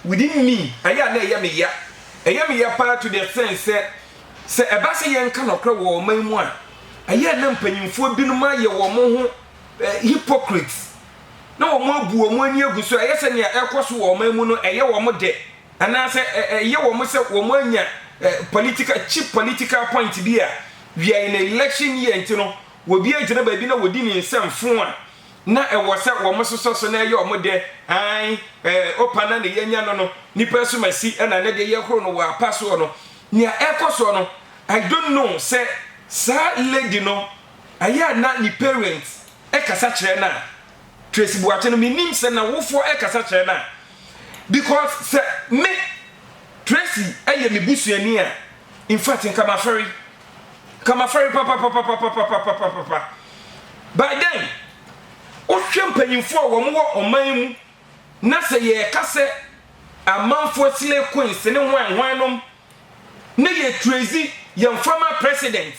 within me aya na eya me ya part to the sense say eba se yen ka nokra wo man mu a aya na mpanyimfo binu ma ye wo mo ho hypocrites na wo mo abu wo mo ani aguso aya se ne ekoso wo man mu no eye wo mo de ana se eye wo mo se wo mo anya cheap political point bi a we are in election year ntino wo bi agina ba bi na wodi ni nsamfo a na ewo se wo mo soso na eye wo mo de an opana na yenya no nipa so masi na ne de ye horo no wa paso no nia ekoso no I don't know say sa lady no aya na ni parents ekasa kire na Tracy Boateng no minim se na wofo ekasa kire na because say me Tracy aye me busuani a in fact in Kamafari papa by then o hwempanyimfo wo mo oman mu na se ye ka se amanfo sile queens ne hwannom na ye Tracy ye former president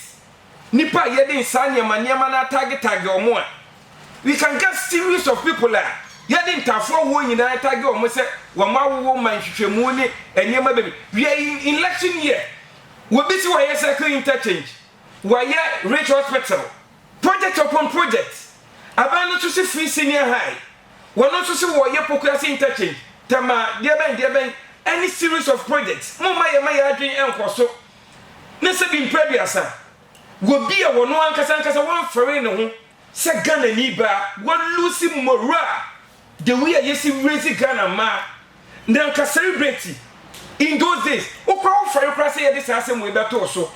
nipa ye din sa niema na target omo a we can get series of people la ye din tafo wo nyina target omo se wo mawo man hwehwemu ni eniema baby we are in election year we be see why second interchange why rich hospital project upon project abanu to see free senior high one also see why pokuase interchange tama dia ben any series of projects mama ye adwen enkoso na se bi mprebiasa go bi e wono ankasa won fere ne ho se Ghana ni ba won lucy morale the way yesi raise Ghana ma then ka celebrate in those days o kwa fere kwase ye this asem we beto so